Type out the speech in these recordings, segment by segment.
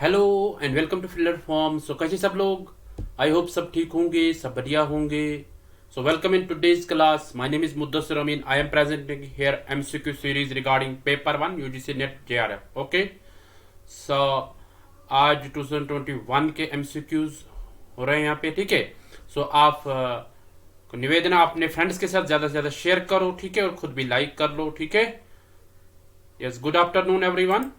Hello and welcome to fielder form. So कैसे सब लोग? आई होप सब ठीक होंगे, सब बढ़िया होंगे। So welcome in today's class. My name is Muddasir Amin. I am presenting here MCQ series regarding paper 1 UGC NET JRF. Okay. So आज 2021 के एमसीक्यूज हो रहे हैं यहाँ पे, ठीक है। सो आप को निवेदन है अपने फ्रेंड्स के साथ ज़्यादा से ज़्यादा शेयर करो, ठीक है, और खुद भी लाइक कर लो, ठीक है। Yes, good afternoon everyone.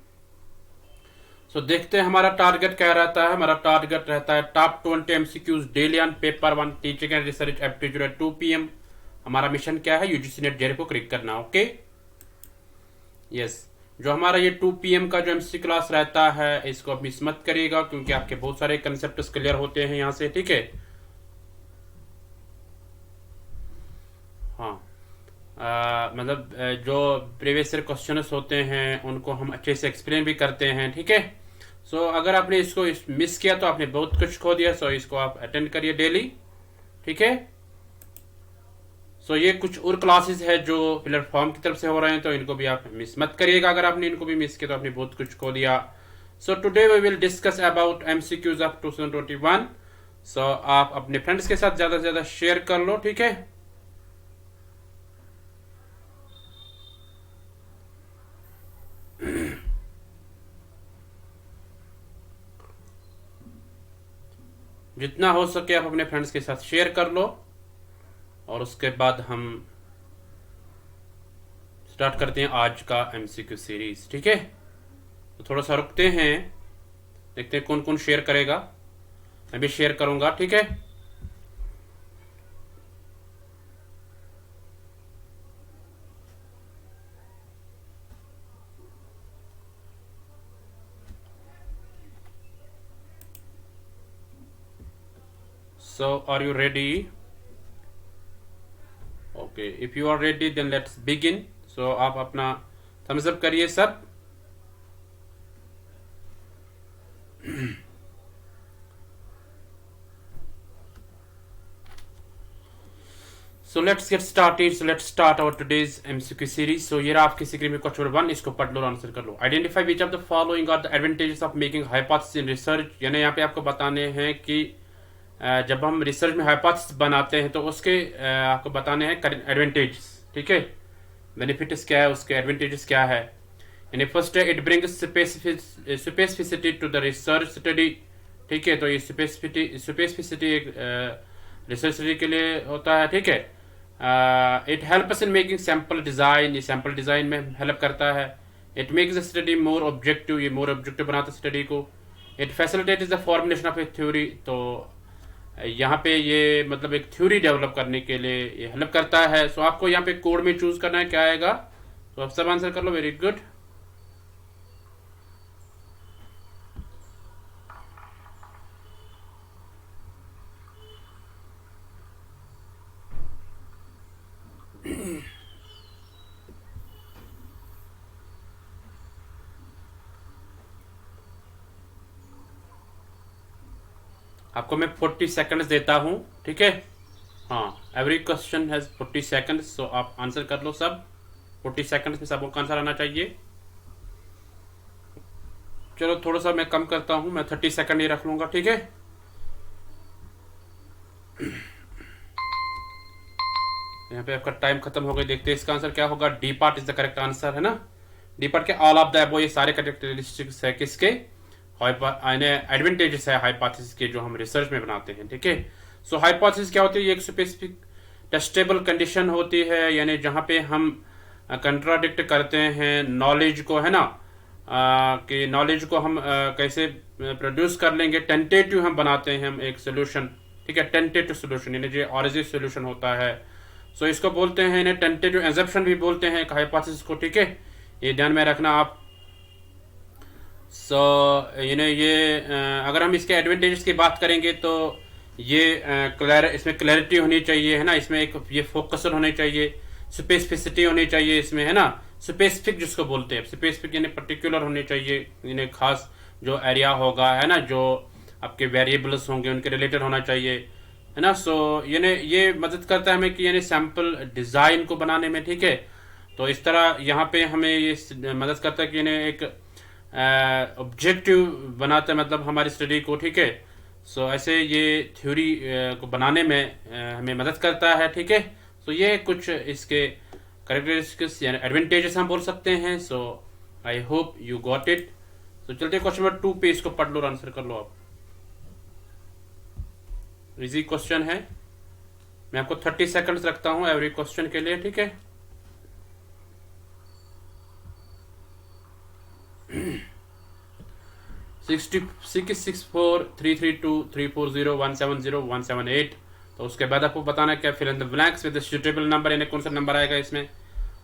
So देखते हैं हमारा टारगेट क्या रहता है। हमारा टारगेट रहता है top 20 MCQs daily on paper 1 teaching and research aptitude at 2 PM। हमारा मिशन क्या है? यूजीसी नेट जेआरएफ को क्लिक करना। Okay, yes. जो हमारा ये 2 PM का जो एमसी क्लास रहता है, इसको आप मिस मत करिएगा, क्योंकि आपके बहुत सारे कंसेप्ट क्लियर होते हैं यहाँ से, ठीक है। हाँ, मतलब जो प्रीवियस ईयर क्वेश्चन होते हैं उनको हम अच्छे से एक्सप्लेन भी करते हैं, ठीक है। सो अगर आपने इसको मिस किया तो आपने बहुत कुछ खो दिया। सो इसको आप अटेंड करिए डेली, ठीक है। सो ये कुछ और क्लासेस है जो प्लेटफॉर्म की तरफ से हो रहे हैं, तो इनको भी आप मिस मत करिएगा। अगर आपने इनको भी मिस किया तो आपने बहुत कुछ खो दिया। So today we will discuss about MCQs of 2021। So आप अपने फ्रेंड्स के साथ ज़्यादा से ज़्यादा शेयर कर लो, ठीक है। जितना हो सके आप अपने फ्रेंड्स के साथ शेयर कर लो, और उसके बाद हम स्टार्ट करते हैं आज का एमसीक्यू सीरीज, ठीक है। तो थोड़ा सा रुकते हैं, देखते हैं कौन कौन शेयर करेगा। मैं भी शेयर करूंगा, ठीक है। So are you ready? Okay, if you are ready then let's begin. So आप अपना थम्स अप करिए सब। So let's get started. So let's start our today's MCQ series. So ये रहा आपकी स्क्रीन में क्वेश्चन नंबर 1, इसको पढ़ लो और आंसर कर लो। Identify which of the following are the advantages of making hypothesis in research. यानी यहाँ पे आपको बताने हैं कि जब हम रिसर्च में हाइपोथेसिस बनाते हैं तो उसके आपको बताने हैं एडवांटेजेस, ठीक है। बेनिफिट्स क्या है, उसके एडवांटेजेस क्या है। यानी फर्स्ट है it brings specificity to the research study, ठीक है। तो ये स्पेसिफिसिटी एक रिसर्च स्टडी के लिए होता है, ठीक है। It helps in making sample design, ये सैम्पल डिज़ाइन में हेल्प करता है। It makes the study more objective, ये मोर ऑब्जेक्टिव बनाता है स्टडी को। It facilitate the formulation of A theory, तो यहाँ पे ये मतलब एक थ्योरी डेवलप करने के लिए ये हेल्प करता है। सो आपको यहाँ पे कोड में चूज करना है क्या आएगा, तो आप सब आंसर कर लो। Very good. आपको मैं 40 सेकंड्स देता हूँ, ठीक है। हाँ, एवरी क्वेश्चन हैज 40 सेकंड्स। सो आप आंसर कर लो सब। 40 सेकंड्स में सबको आंसर आना चाहिए। चलो थोड़ा सा मैं कम करता हूँ, मैं 30 सेकंड ही रख लूँगा, ठीक है। यहाँ पे आपका टाइम खत्म हो गया। देखते हैं इसका आंसर क्या होगा। D part is the correct answer, है ना। डी पार्ट के ऑल ऑफ द अबव, ये सारे करेक्टरिस्टिक्स है किसके, एडवांटेजेस है हाइपोथेसिस के जो हम रिसर्च में बनाते हैं, ठीक है। सो हाइपोथेसिस क्या होती है? ये एक स्पेसिफिक टेस्टेबल कंडीशन होती है, यानी जहाँ पे हम कंट्राडिक्ट करते हैं नॉलेज को, है ना। कि नॉलेज को हम कैसे प्रोड्यूस कर लेंगे। टेंटेटिव हम बनाते हैं हम एक सोल्यूशन, ठीक है। टेंटेटिव सोल्यूशन यानी जो ऑरिजिन सोल्यूशन होता है। सो इसको बोलते हैं, इन्हें टेंटेटिव एजम्पशन भी बोलते हैं हाइपोथेसिस को, ठीक है। ये ध्यान में रखना आप। सो ये अगर हम इसके एडवांटेजेस की बात करेंगे तो ये इसमें क्लैरिटी होनी चाहिए, है ना। इसमें एक ये फोकसर होने चाहिए, स्पेसिफिसिटी होनी चाहिए इसमें, है ना। स्पेसिफिक जिसको बोलते हैं, स्पेसिफिक यानी पर्टिकुलर होनी चाहिए, यानी खास जो एरिया होगा, है ना, जो आपके वेरिएबल्स होंगे उनके रिलेटेड होना चाहिए, है ना। सो ये मदद करता है हमें कि यानी सैम्पल डिज़ाइन को बनाने में, ठीक है। तो इस तरह यहाँ पे हमें ये मदद करता है कि यानी एक ऑब्जेक्टिव बनाते हैं, मतलब हमारी स्टडी को, ठीक है। सो ऐसे ये थ्योरी को बनाने में हमें मदद करता है, ठीक है। सो ये कुछ इसके करेक्टरिस्टिक्स यानी एडवांटेजेस हम बोल सकते हैं। So I hope you got it. तो चलते क्वेश्चन नंबर 2 पे, इसको पढ़ लो और आंसर कर लो आप। इजी क्वेश्चन है, मैं आपको 30 सेकंड्स रखता हूं एवरी क्वेश्चन के लिए, ठीक है। सिक्स 4 332 340 170 178। तो उसके बाद आपको बताना क्या, fill in the blanks with suitable number, यानी कौन सा नंबर आएगा इसमें,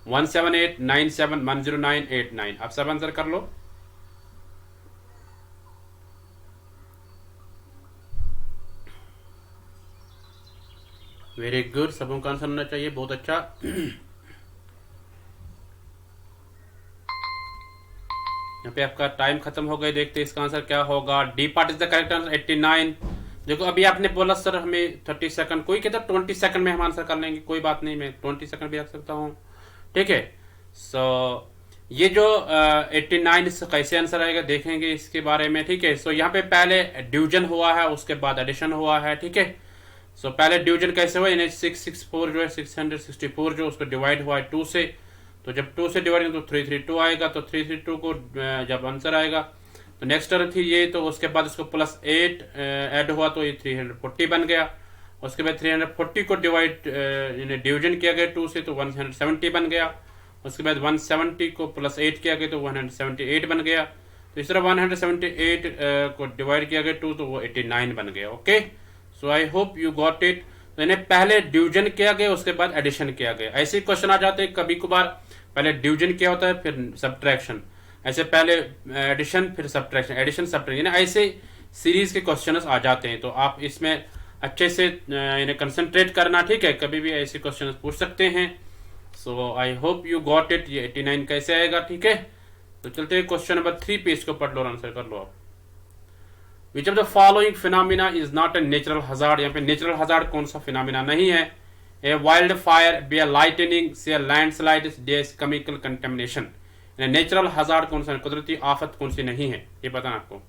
178 97 109 89। आप सब आंसर कर लो। वेरी गुड, सबों का आंसर होना चाहिए, बहुत अच्छा। यहाँ पे आपका टाइम खत्म हो गया, देखते हैं इसका आंसर क्या होगा। D part is the correct answer, 89। देखो अभी आपने बोला सर हमें 30 सेकंड, कोई कहता 20 सेकंड में हम आंसर कर लेंगे, कोई बात नहीं, मैं 20 सेकंड भी रख सकता हूँ, ठीक है। सो ये जो 89 इसका कैसे आंसर आएगा देखेंगे इसके बारे में, ठीक है। सो यहाँ पे पहले डिवीजन हुआ है, उसके बाद एडिशन हुआ है, ठीक है। सो पहले डिवीजन कैसे हुआ, यानी 664 जो है 664 जो उसको डिवाइड हुआ है 2 से। तो जब 2 से डिवाइड तो 332 आएगा। तो 332 को जब आंसर आएगा तो नेक्स्ट टर्म थी ये, तो उसके बाद इसको +8 ऐड हुआ तो ये 340 बन गया। उसके बाद 340 को डिवीजन किया गया 2 से, तो 170 बन गया। उसके बाद 170 को +8 किया गया तो 178 बन गया। तो इस तरह 178 को डिवाइड किया गया 2 तो वो 89 बन गया। Okay, so I hope you got it. तो इन्हें पहले डिवीजन किया गया, उसके बाद एडिशन किया गया। ऐसे क्वेश्चन आ जाते हैं कभी कभार, पहले डिवीजन किया होता है फिर सब्ट्रैक्शन, ऐसे पहले एडिशन फिर सब्ट्रैक्शन, एडिशन सब्ट्रैक्शन, ऐसे सीरीज के क्वेश्चंस आ जाते हैं। तो आप इसमें अच्छे से इन्हें कंसंट्रेट करना, ठीक है, कभी भी ऐसे क्वेश्चंस पूछ सकते हैं। So I hope you got it. ये 89 कैसे आएगा, ठीक है। तो चलते हैं क्वेश्चन नंबर 3 पे, इसको पढ़ लो और आंसर कर लो आप। Which of the following phenomena is not a natural hazard, यहाँ पे नेचुरल हजार्ड कौन सा फिनोमिना नहीं है। A wild fire, B a lightning, C a landslide, D a chemical contamination. Natural hazard कौन सा, कुदरती आफत कौन सी नहीं है, ये पता ना आपको।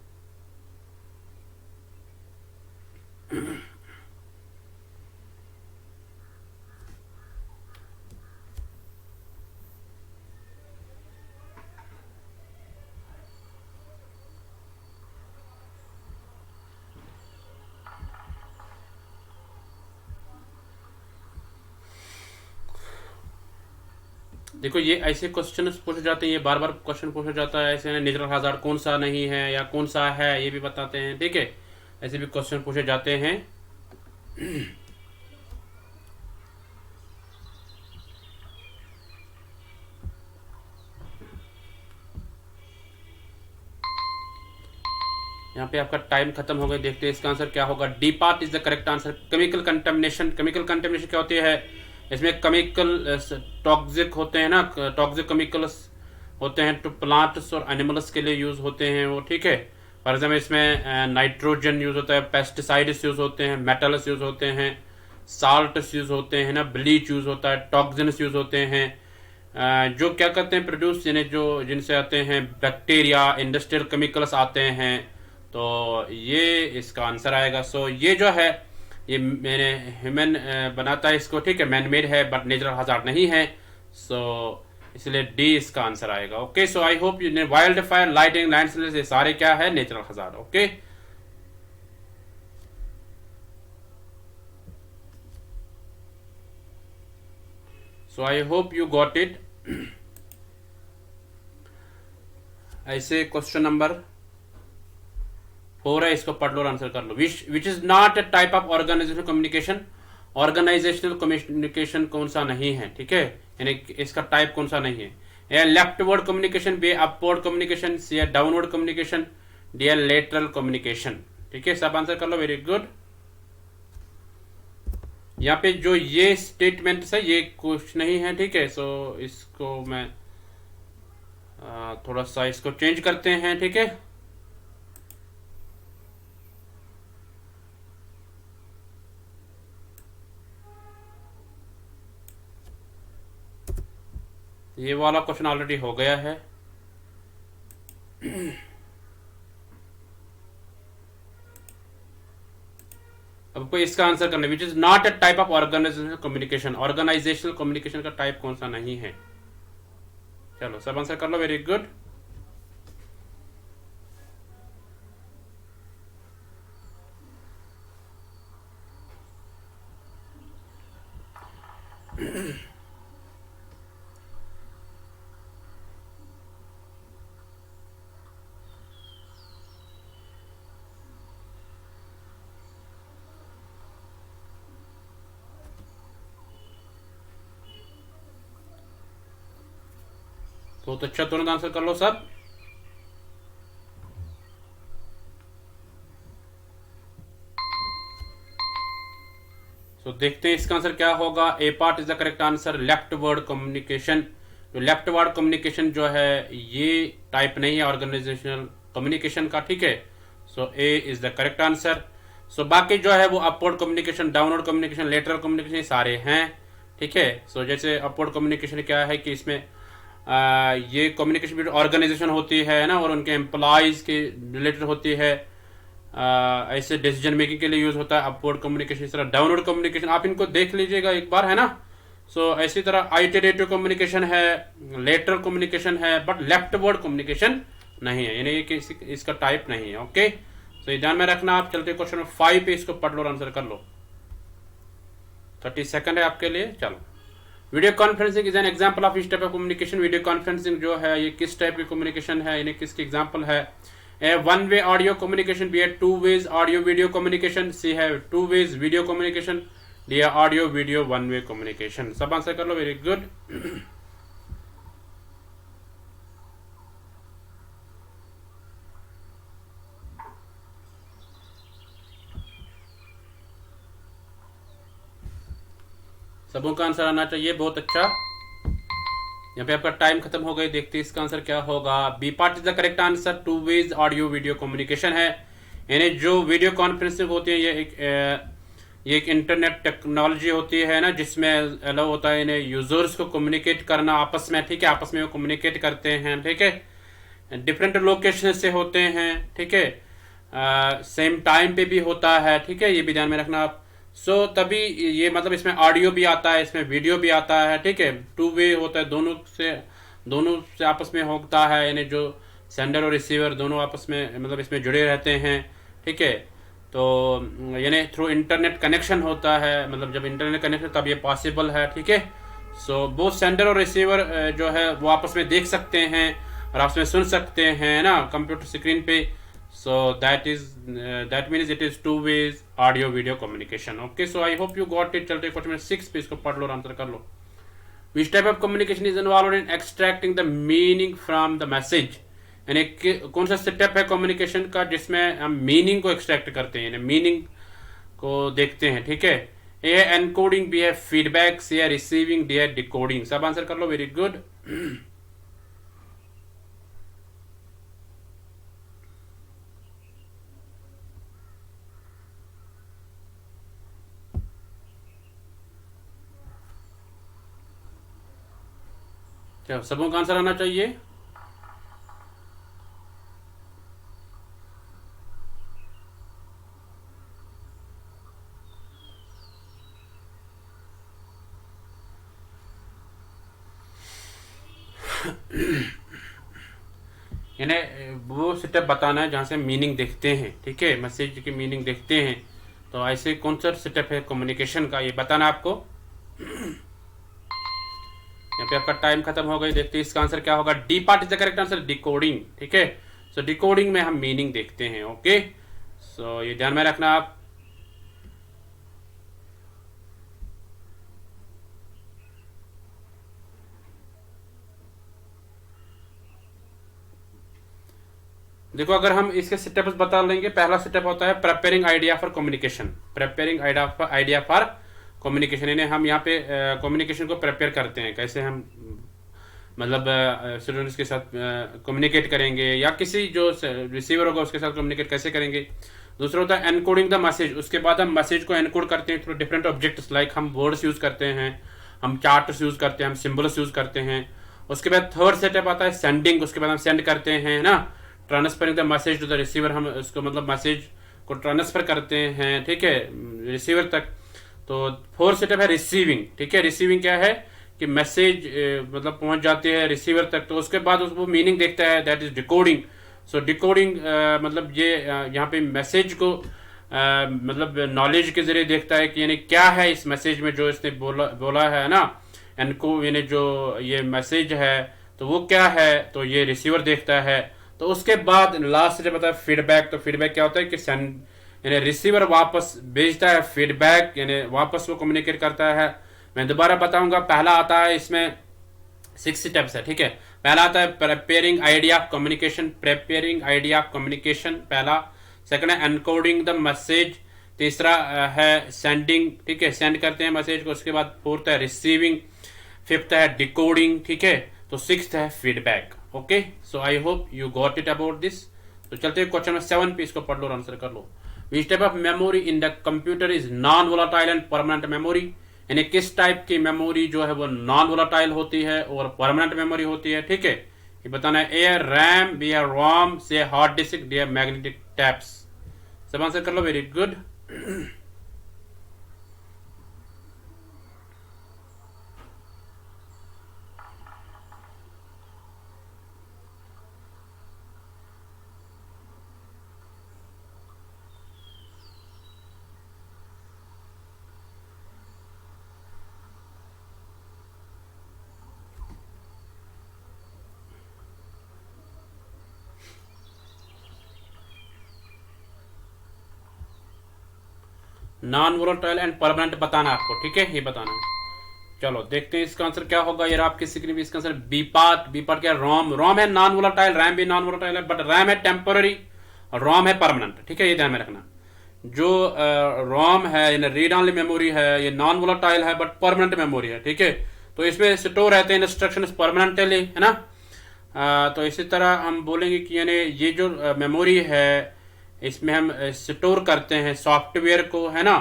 देखो ये ऐसे क्वेश्चन पूछे जाते हैं, ये बार बार क्वेश्चन पूछा जाता है ऐसे, नेचुरल हजार्ड कौन सा नहीं है या कौन सा है ये भी बताते हैं, ठीक है। ऐसे भी क्वेश्चन पूछे जाते हैं। यहाँ पे आपका टाइम खत्म हो गया, देखते हैं इसका आंसर क्या होगा। D part is the correct answer, chemical contamination. Chemical contamination क्या होती है, इसमें केमिकल टॉक्सिक होते हैं ना, टॉक्सिक केमिकल्स होते हैं तो प्लांट्स और एनिमल्स के लिए यूज होते हैं वो, ठीक है। फॉर एग्जाम्पल इसमें नाइट्रोजन यूज होता है, पेस्टिसाइड्स यूज होते हैं, मेटल्स यूज होते हैं, साल्ट्स यूज होते हैं ना, ब्लीच यूज होता है, टॉक्सिन्स यूज होते हैं, जो क्या करते हैं प्रोड्यूस, यानी जो जिनसे आते हैं बैक्टीरिया, इंडस्ट्रियल केमिकल्स आते हैं। तो ये इसका आंसर आएगा। सो ये जो है ये मैंने ह्यूमन बनाता है इसको, ठीक है, मैन मेड है बट नेचुरल हजार्ड नहीं है। सो इसलिए डी इसका आंसर आएगा। Okay, so I hope you, wild fire, lighting, landslide, ये सारे क्या है, natural hazard. Okay, so I hope you got it. ऐसे क्वेश्चन नंबर 4 है, इसको पढ़ लो और आंसर कर लो। Which is not a type of organisational communication, organisational communication कौन सा नहीं है, ठीक है, यानी इसका टाइप कौन सा नहीं है। A leftward communication, B upward communication, C downward communication, D lateral communication, ठीक है। सब आंसर कर लो, वेरी गुड। यहाँ पे जो ये स्टेटमेंट है ये कुछ नहीं है, ठीक है। सो इसको मैं थोड़ा सा इसको चेंज करते हैं, ठीक है। ये वाला क्वेश्चन ऑलरेडी हो गया है। आपको इसका आंसर करना, which is not a type of organisational communication. Organisational communication का टाइप कौन सा नहीं है? चलो सब आंसर कर लो, वेरी गुड। बहुत अच्छा, तुरंत आंसर कर लो सब। तो देखते हैं इसका आंसर क्या होगा। A part is the correct answer, leftward communication. जो लेफ्ट वर्ड कम्युनिकेशन जो है ये टाइप नहीं है ऑर्गेनाइजेशनल कम्युनिकेशन का, ठीक है। So A is the correct answer. सो बाकी जो है वो upward communication, downward communication, lateral communication सारे हैं, ठीक है। सो जैसे अपवर्ड कम्युनिकेशन क्या है कि इसमें ये कम्युनिकेशन भी ऑर्गेनाइजेशन होती है ना, और उनके एम्प्लॉयज के रिलेटेड होती है, ऐसे डिसीजन मेकिंग के लिए यूज होता है अपवर्ड कम्युनिकेशन। इस तरह डाउनवर्ड कम्युनिकेशन आप इनको देख लीजिएगा एक बार, है ना। सो ऐसी तरह आइटरेटिव कम्युनिकेशन है, लेटरल कम्युनिकेशन है, बट लेफ्ट वर्ड कम्युनिकेशन नहीं है, यानी कि इसका टाइप नहीं है। ओके, सो ये ध्यान में रखना। आप चलते क्वेश्चन 5 पे, इसको पढ़ लो और आंसर कर लो। 30 सेकंड है आपके लिए। चलो, video conferencing is an example of इस type of communication. Video conferencing जो है ये किस टाइप की कम्युनिकेशन है, यानी किसकी एग्जांपल है? A one-way audio communication, B है two ways audio video communication, C है two ways video communication, D है audio video one way communication। सब आंसर कर लो, वेरी गुड। सबों का आंसर आना चाहिए, बहुत अच्छा। यहाँ पे आपका टाइम खत्म हो गई, देखते हैं इसका आंसर क्या होगा। B part is the correct answer, two ways audio video communication है। यानी जो वीडियो कॉन्फ्रेंसिंग होती है ये एक इंटरनेट टेक्नोलॉजी होती है ना, जिसमें अलाउ होता है इन्हें यूजर्स को कम्युनिकेट करना आपस में, ठीक है। आपस में वो कम्युनिकेट करते हैं, ठीक है। डिफरेंट लोकेशन से होते हैं, ठीक है। सेम टाइम पे भी होता है, ठीक है, ये भी ध्यान में रखना आप। सो तभी ये मतलब इसमें ऑडियो भी आता है, इसमें वीडियो भी आता है, ठीक है। टू वे होता है, दोनों से आपस में होता है, यानी जो सेंडर और रिसीवर दोनों आपस में मतलब इसमें जुड़े रहते हैं, ठीक है। तो यानी थ्रू इंटरनेट कनेक्शन होता है, मतलब जब इंटरनेट कनेक्शन तब ये पॉसिबल है, ठीक है। सो बोथ सेंडर और रिसीवर जो है वो आपस में देख सकते हैं और आपस में सुन सकते हैं ना कंप्यूटर स्क्रीन पे। So that means it is two ways audio video communication. Okay, so I hope you got it. चलते क्वेश्चन 6 पे, इसको पढ़ लो और आंसर कर लो। Which type of communication is involved in extracting the meaning from the message? यानी कौन सा स्टेप है कम्युनिकेशन का जिसमें हम मीनिंग को एक्सट्रैक्ट करते हैं, यानी मीनिंग को देखते हैं, ठीक है। ए है एनकोडिंग, बी है फीडबैक, सी है रिसीविंग, डी है डिकोडिंग। सब आंसर कर लो, वेरी गुड। सबों का आंसर आना चाहिए। यानी वो स्टेप बताना है जहां से मीनिंग देखते हैं, ठीक है, मैसेज की मीनिंग देखते हैं। तो ऐसे कौन सा स्टेप है कम्युनिकेशन का, ये बताना आपको। यहाँ पे आपका टाइम खत्म हो गई, देखते हैं इसका आंसर क्या होगा। D part is the correct answer, decoding, ठीक है। सो डिकोडिंग में हम मीनिंग देखते हैं। ओके, सो ये ध्यान में रखना आप। देखो, अगर हम इसके स्टेप्स बता लेंगे, पहला स्टेप होता है preparing idea for communication. Preparing idea for communication, यानी हम यहाँ पे कम्युनिकेशन को प्रिपेयर करते हैं, कैसे हम मतलब स्टूडेंट्स के साथ कम्युनिकेट करेंगे, या किसी जो रिसीवर होगा उसके साथ कम्युनिकेट कैसे करेंगे। दूसरा होता है एनकोडिंग द मैसेज, उसके बाद हम मैसेज को एनकोड करते हैं थ्रू डिफरेंट ऑब्जेक्ट्स, लाइक हम वर्ड्स यूज करते हैं, हम चार्ट्स यूज करते हैं, हम सिम्बल्स यूज करते हैं। उसके बाद थर्ड सेटअप आता है सेंडिंग, उसके बाद हम सेंड करते हैं ना, transferring the message to the receiver, हम उसको मतलब मैसेज को ट्रांसफर करते हैं, ठीक है, रिसीवर तक। तो फोर्थ स्टेप है रिसीविंग, ठीक है। रिसीविंग क्या है कि मैसेज मतलब पहुंच जाती है रिसीवर तक, तो उसके बाद उसको मीनिंग देखता है, that is decoding. So decoding मतलब ये यहाँ पे मैसेज को मतलब नॉलेज के जरिए देखता है कि यानी क्या है इस मैसेज में जो इसने बोला है ना, इनको यानी जो ये मैसेज है तो वो क्या है, तो ये रिसीवर देखता है। तो उसके बाद लास्ट जो बताया फीडबैक, तो फीडबैक क्या होता है कि सेंड यानी रिसीवर वापस भेजता है फीडबैक, यानी वापस वो कम्युनिकेट करता है। मैं दोबारा बताऊंगा, पहला आता है इसमें 6 स्टेप्स है, ठीक है। पहला आता है preparing idea of communication, preparing idea of communication पहला। सेकंड है एनकोडिंग द मैसेज। तीसरा है सेंडिंग, ठीक है, सेंड करते हैं मैसेज को। उसके बाद फोर्थ है रिसीविंग। फिफ्थ है डिकोडिंग, ठीक है। तो सिक्स्थ है feedback. Okay, so I hope you got it about this. तो चलते हैं क्वेश्चन नंबर 7 पे, इसको पढ़ लो और आंसर कर लो। Which type of memory in the computer is non volatile and permanent memory, यानी किस टाइप की मेमोरी जो है वो नॉन वोलाटाइल होती है और परमानेंट मेमोरी होती है, ठीक है। ये बताना है। ए रैम, बी है रोम, सी है हार्ड डिस्क, डी है मैग्नेटिक टैप्स। सब आंसर कर लो, very good. Non volatile and permanent बताना आपको, ठीक है, ये बताना है। चलो देखते हैं इसका आंसर क्या होगा। यार आपकी स्क्रीन में इसका answer B part. B part क्या है? रोम। रोम है नॉन वोलेटाइल, रैम भी नॉन वोलेटाइल है, बट रैम है टेम्पोररी और रोम है परमानेंट, ठीक है, ये ध्यान में रखना। जो रोम है यानी रीड ऑनली मेमोरी है, ये नॉन वोलेटाइल है बट परमानेंट मेमोरी है, ठीक है। तो इसमें स्टोर रहते हैं इंस्ट्रक्शन परमानेंटली, है ना। तो इसी तरह हम बोलेंगे कि यानी ये जो मेमोरी है इसमें हम स्टोर करते हैं सॉफ्टवेयर को, है ना,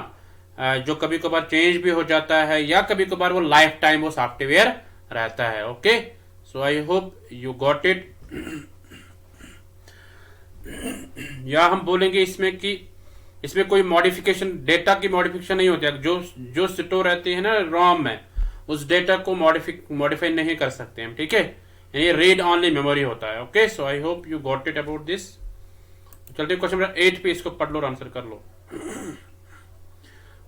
जो कभी कभार चेंज भी हो जाता है या कभी कभार वो लाइफ टाइम वो सॉफ्टवेयर रहता है। Okay, so I hope you got it. या हम बोलेंगे इसमें कि इसमें कोई मॉडिफिकेशन, डेटा की मॉडिफिकेशन नहीं होती है। जो स्टोर रहती है ना रोम में, उस डेटा को मॉडिफाई नहीं कर सकते हम, ठीक है। यानी रीड ऑनली मेमोरी होता है। Okay, so I hope you got it about this. चलते क्वेश्चन नंबर 8 पे, इसको पढ़ लो और आंसर कर लो।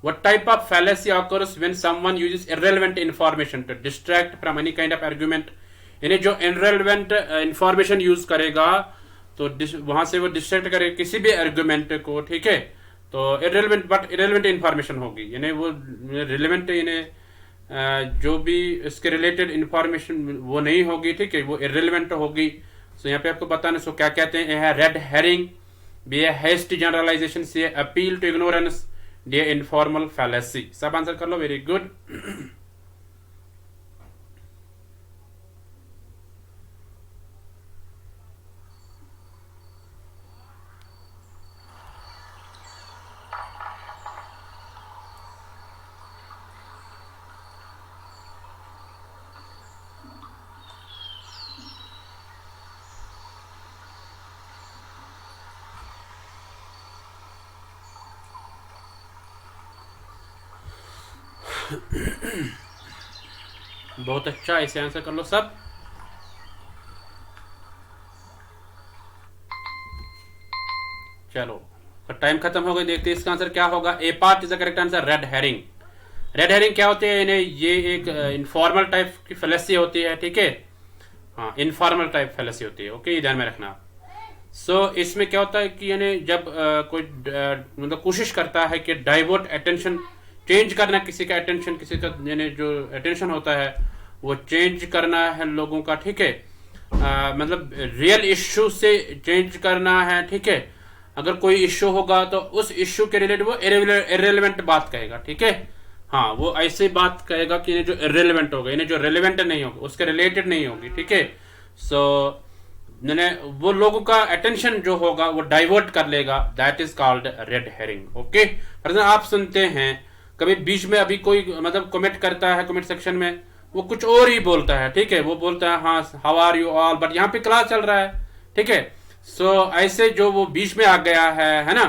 What type of fallacy occurs when someone uses irrelevant information to distract from any kind of argument? यानी जो irrelevant information यूज करेगा तो वहां से वो डिस्ट्रैक्ट करे किसी भी आर्गुमेंट को, ठीक है। तो irrelevant इंफॉर्मेशन होगी, यानी वो रिलेवेंट यानी जो भी इसके रिलेटेड इंफॉर्मेशन वो नहीं होगी, ठीक है, वो irrelevant होगी। सो यहाँ पे आपको बताना, सो क्या कहते हैं। है रेड हेरिंग, बी है हेस्ट जनरलाइजेशन, सी है अपील टू इग्नोरेंस, डी है इनफॉर्मल फैलेसी। सब आंसर कर लो, वेरी गुड। बहुत अच्छा, ऐसे आंसर कर लो सब। चलो टाइम खत्म हो गया, देखते हैं इसका आंसर क्या होगा। A part is the correct answer, red herring. Red herring क्या होती है? यानी ये एक इनफॉर्मल टाइप की फेलेसी होती है, ठीक है। हाँ, इनफॉर्मल टाइप फेलेसी होती है। ओके, ये ध्यान में रखना। सो इसमें क्या होता है कि यानी जब कोई मतलब कोशिश करता है कि डाइवर्ट अटेंशन, चेंज करना किसी का अटेंशन, किसी का यानी जो अटेंशन होता है वो चेंज करना है लोगों का, ठीक है। मतलब रियल इश्यू से चेंज करना है, ठीक है। अगर कोई इश्यू होगा तो उस इश्यू के रिलेटेड वो इरेलीवेंट बात कहेगा, ठीक है। हाँ, वो ऐसे बात कहेगा कि जो इरेलीवेंट होगा, यानी जो रिलेवेंट नहीं होगा, उसके रिलेटेड नहीं होगी, ठीक है। सो वो लोगों का अटेंशन जो होगा वो डाइवर्ट कर लेगा, that is called red herring. Okay, आप सुनते हैं कभी बीच में अभी कोई मतलब कमेंट करता है, कमेंट सेक्शन में वो कुछ और ही बोलता है, ठीक है। वो बोलता है हाँ how are you all, but यहाँ पे क्लास चल रहा है, ठीक है। सो ऐसे जो वो बीच में आ गया है ना,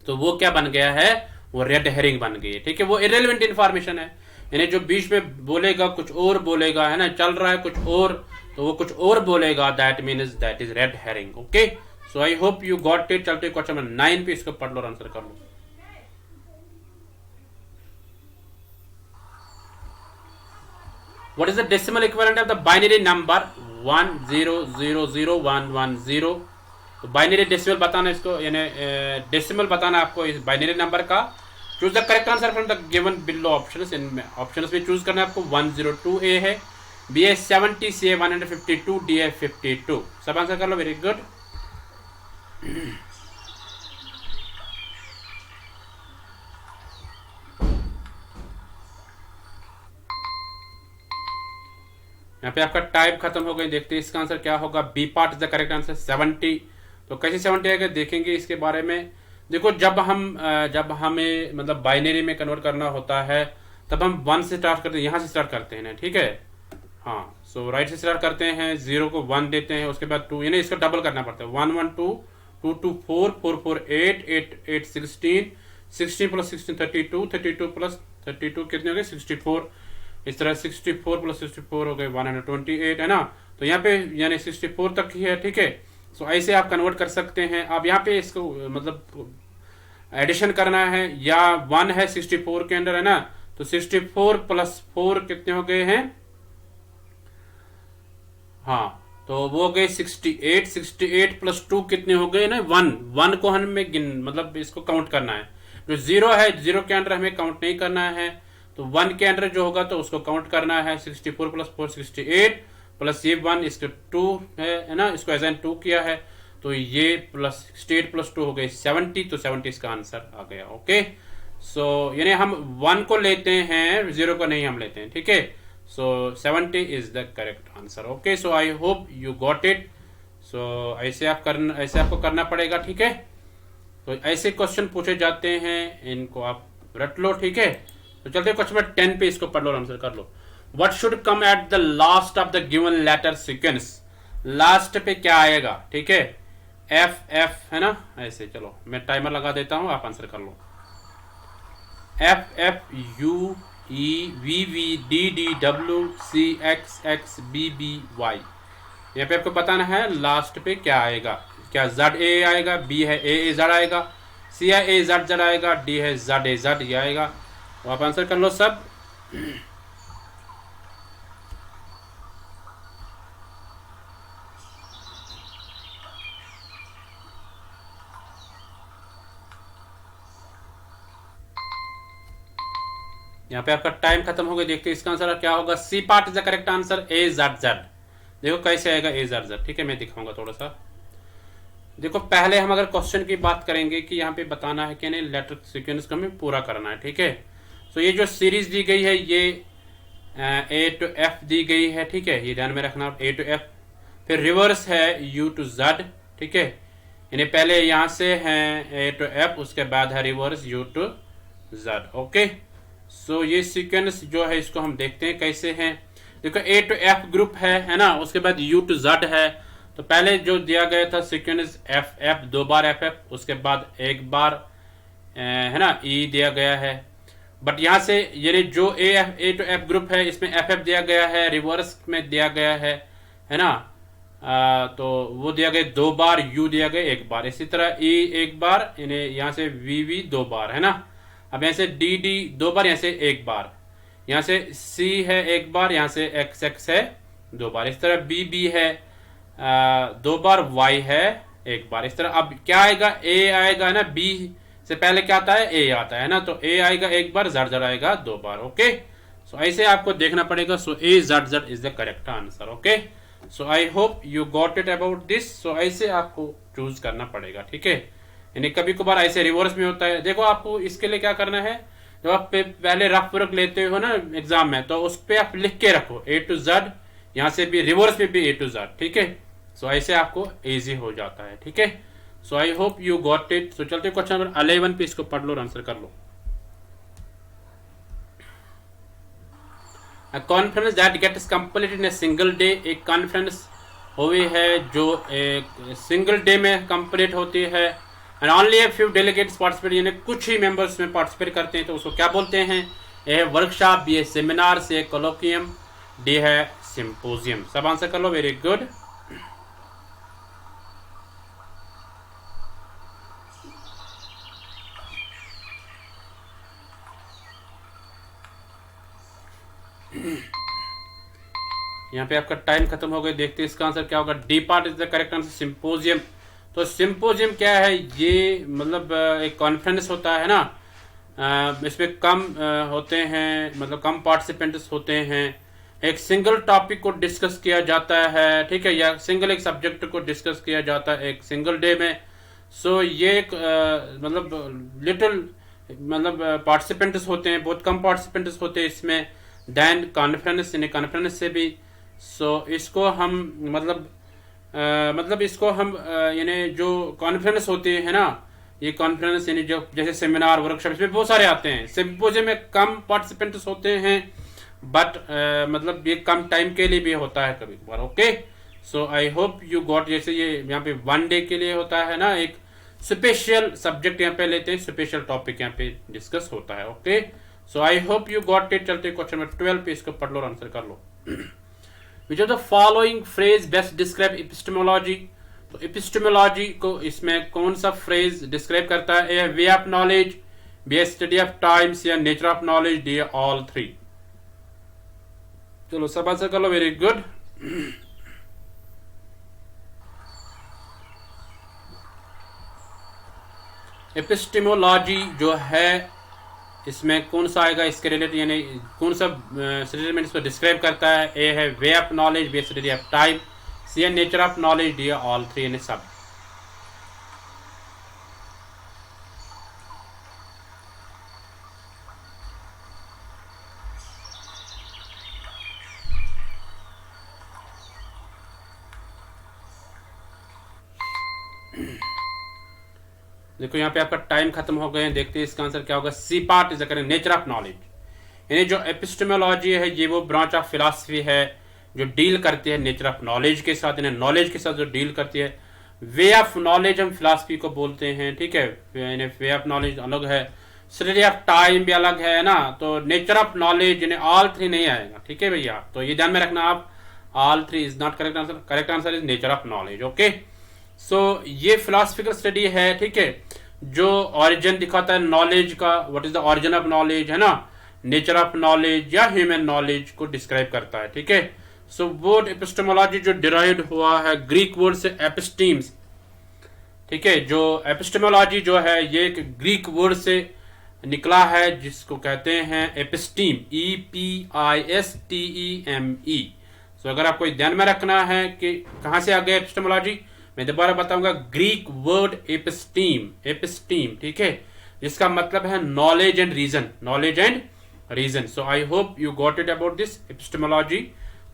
तो वो क्या बन गया है, वो रेड हेरिंग बन गई है, ठीक है। वो इरेलीवेंट इंफॉर्मेशन है, यानी जो बीच में बोलेगा कुछ और बोलेगा, है ना, चल रहा है कुछ और तो वो कुछ और बोलेगा, that means that is red herring. Okay, so I hope you got it. चलते क्वेश्चन नंबर 9 पे, इसको पढ़ लो और आंसर कर लो। What is the decimal equivalent of the binary number 10000110? तो बाइनरी डेसिमल बताना इसको, यानी डेसिमल बताना आपको इस बाइनरी नंबर का। Choose the correct answer from the given below options. In options में चूज करना है आपको। 102 ए है, बी है 70, सी है 152, डी है 52। सब आंसर कर लो, वेरी गुड। यहाँ पे आपका टाइप खत्म हो गई। देखते हैं इसका आंसर क्या होगा। B part is the correct answer 70। तो कैसे 70 आएगा देखेंगे इसके बारे में। देखो जब हमें मतलब बाइनरी में कन्वर्ट करना होता है तब हम 1 से स्टार्ट करते हैं, यहाँ से स्टार्ट करते हैं, ठीक है। हाँ, सो राइट से स्टार्ट करते हैं, 0 को 1 देते हैं, उसके बाद 2, यानी इसका डबल करना पड़ता है। 1 1 2 2 2 4 4 4 8 8 8 16 16 प्लस 16 32 32 प्लस 32 कितने हो गए 64। इस तरह 64 प्लस 64 हो गए 128, है ना। तो यहाँ पे यानी 64 तक ही है, ठीक है। सो ऐसे आप कन्वर्ट कर सकते हैं। अब यहाँ पे इसको मतलब एडिशन करना है, या 1 है 64 के अंदर, है ना। तो 64 प्लस 4 कितने हो गए हैं, हाँ, तो वो हो गए 68। 68 प्लस 2 कितने हो गए ना 1 को हमें मतलब इसको काउंट करना है। जो 0 है, 0 के अंदर हमें काउंट नहीं करना है, तो 1 के अंदर जो होगा तो उसको काउंट करना है। 64 प्लस 4 68 प्लस ये 1 इसके 2 है ना, इसको एज एन 2 किया है, तो ये प्लस 68 प्लस 2 हो गए 70। तो 70 इसका आंसर आ गया। ओके, सो यानी हम 1 को लेते हैं, 0 को नहीं हम लेते हैं, ठीक है। So 70 is the correct answer. Okay, so I hope you got it. So ऐसे आपको करना पड़ेगा, ठीक है। तो ऐसे क्वेश्चन पूछे जाते हैं, इनको आप रट लो, ठीक है। तो चलते क्वेश्चन नंबर 10 पे, इसको पढ़ लो और आंसर कर लो। What should come at the last of the given letter sequence. Last पे क्या आएगा, ठीक है, एफ एफ, है ना। ऐसे चलो मैं टाइमर लगा देता हूं, आप आंसर कर लो। F F U E V V D D W C X X B B Y. यहाँ पे आपको बताना है लास्ट पे क्या आएगा। क्या जेड ए आएगा, बी है ए जेड आएगा, सी है ए जेड जेड आएगा, डी है जेड ए जेड ये आएगा। तो आप आंसर कर लो सब। यहाँ पे आपका टाइम खत्म हो गया। देखते हैं इसका आंसर क्या होगा। C part is the correct answer, A Z Z. देखो कैसे आएगा ए जेड जेड, ठीक है, मैं दिखाऊंगा थोड़ा सा। देखो पहले हम अगर क्वेश्चन की बात करेंगे कि यहाँ पे बताना है कि नहीं लेटर सीक्वेंस को हमें पूरा करना है, ठीक है। तो ये जो सीरीज दी गई है ये ए टू एफ दी गई है, ठीक है, ये ध्यान में रखना, ए टू एफ। फिर रिवर्स है यू टू जेड, ठीक है, यानी पहले यहाँ से है ए टू एफ, उसके बाद है reverse U to Z. Okay, so ये सीक्वेंस जो है इसको हम देखते हैं कैसे हैं। देखो ए टू एफ ग्रुप है ना, उसके बाद यू टू जेड है। तो पहले जो दिया गया था सीक्वेंस एफ एफ, 2 बार एफ एफ, उसके बाद 1 बार है ना ई दिया गया है। बट यहाँ से यानी जो ए टू एफ ग्रुप है इसमें एफ एफ दिया गया है, रिवर्स में दिया गया है ना। तो वो दिया गया 2 बार, यू दिया गया 1 बार, इसी तरह ई 1 बार, यानी यहाँ से वी वी 2 बार, है ना। अब यहाँ से डी डी 2 बार, यहाँ से 1 बार, यहाँ से सी है 1 बार, यहाँ से एक्स एक्स है 2 बार, इस तरह बी बी है 2 बार, वाई है 1 बार, इस तरह। अब क्या आएगा, ए आएगा ना, बी से पहले क्या आता है, ए आता है ना, तो ए आएगा 1 बार, जेड जेड आएगा 2 बार। ओके, सो ऐसे आपको देखना पड़ेगा। So A Z Z is the correct answer. Okay, so I hope you got it about this. So ऐसे आपको चूज करना पड़ेगा, ठीक है। यानी कभी कभार ऐसे रिवर्स में होता है। देखो आपको इसके लिए क्या करना है, जब आप पहले रफ वर्क लेते हो ना एग्जाम में, तो उस पर आप लिख के रखो ए टू जेड, यहाँ से भी रिवर्स में भी ए टू जेड, ठीक है। सो ऐसे आपको इजी हो जाता है, ठीक है। So I hope you got it. So चलते क्वेश्चन नंबर 11 पे, इसको पढ़ लो और आंसर कर लो। A conference that gets completed in a single day, एक कॉन्फ्रेंस हुई है जो एक सिंगल डे में कंप्लीट होती है। And only a few delegates participate, यानी कुछ ही मेंबर्स में पार्टिसिपेट करते हैं, तो उसको क्या बोलते हैं? ए है वर्कशॉप, बी है सेमिनार, सी है कोलोकियम, डी है सिंपोजियम। सब आंसर कर लो, वेरी गुड। यहाँ पे आपका टाइम खत्म हो गया, देखते हैं इसका आंसर क्या होगा। D part is the correct answer, symposium. तो सिंपोजियम क्या है? ये मतलब एक कॉन्फ्रेंस होता है ना, इसमें कम होते हैं, मतलब कम पार्टिसिपेंट्स होते हैं, एक सिंगल टॉपिक को डिस्कस किया जाता है, ठीक है, या सिंगल एक सब्जेक्ट को डिस्कस किया जाता है एक सिंगल डे में। सो ये एक मतलब लिटिल मतलब पार्टिसिपेंट्स होते हैं, बहुत कम पार्टिसिपेंट्स होते हैं इसमें दैन कॉन्फ्रेंस, यानी कॉन्फ्रेंस से भी। सो इसको हम मतलब इसको हम यानी जो कॉन्फ्रेंस होते हैं ना, ये कॉन्फ्रेंस यानी जो जैसे सेमिनार वर्कशॉप, इसमें बहुत सारे आते हैं। सिंपोजियम में कम पार्टिसिपेंट्स होते हैं, बट मतलब ये कम टाइम के लिए भी होता है कभी कभार। Okay, so I hope you got. जैसे ये यहाँ पे 1 डे के लिए होता है ना, एक स्पेशल सब्जेक्ट यहाँ पे लेते हैं, स्पेशल टॉपिक यहाँ पे डिस्कस होता है। Okay, so I hope you got it. चलते क्वेश्चन नंबर 12 पे, इसको पढ़ लो और आंसर कर लो। Which of the following phrase best describe epistemology? तो एपिस्टेमोलॉजी को इसमें कौन सा फ्रेज डिस्क्राइब करता है? A way of knowledge, B study of times, या nature of knowledge, D all three. चलो सब आंसर कर लो, वेरी गुड। एपिस्टेमोलॉजी जो है इसमें कौन सा आएगा इसके रिलेटेड, यानी कौन सा स्टेटमेंट इसको डिस्क्राइब करता है? ए है way of knowledge, B study of time, C है nature of knowledge, D all three, यानी सब। देखो यहाँ पे आपका टाइम खत्म हो गए हैं, देखते हैं इसका आंसर क्या होगा। C part is correct, nature of knowledge. यानी जो एपिस्टेमोलॉजी है ये वो ब्रांच ऑफ फिलॉसफी है जो डील करती है नेचर ऑफ नॉलेज के साथ, यानी नॉलेज के साथ जो डील करती है। वे ऑफ नॉलेज हम फिलॉसफी को बोलते हैं, ठीक है, यानी वे ऑफ नॉलेज अलग है, स्टडी ऑफ टाइम भी अलग है ना। तो नेचर ऑफ नॉलेज यानी ऑल थ्री नहीं आएगा, ठीक है भैया, तो ये ध्यान में रखना आप। All three is not correct answer, correct answer is nature of knowledge. Okay, so ये फिलोसफिकल स्टडी है, ठीक है, जो ओरिजिन दिखाता है नॉलेज का, what is the origin of knowledge, है ना, नेचर ऑफ नॉलेज या ह्यूमन नॉलेज को डिस्क्राइब करता है, ठीक है। सो वर्ड एपिस्टेमोलॉजी जो डिराइव्ड हुआ है ग्रीक वर्ड से एपिस्टीम्स, ठीक है, जो एपिस्टेमोलॉजी जो है ये एक ग्रीक वर्ड से निकला है जिसको कहते हैं एपिस्टीम, EPISTEME। सो अगर आपको ध्यान में रखना है कि कहां से आ गया एपिस्टेमोलॉजी, मैं दोबारा बताऊंगा, ग्रीक वर्ड एपिस्टीम, एपिस्टीम, ठीक है, जिसका मतलब है knowledge and reason, knowledge and reason. So I hope you got it about this epistemology.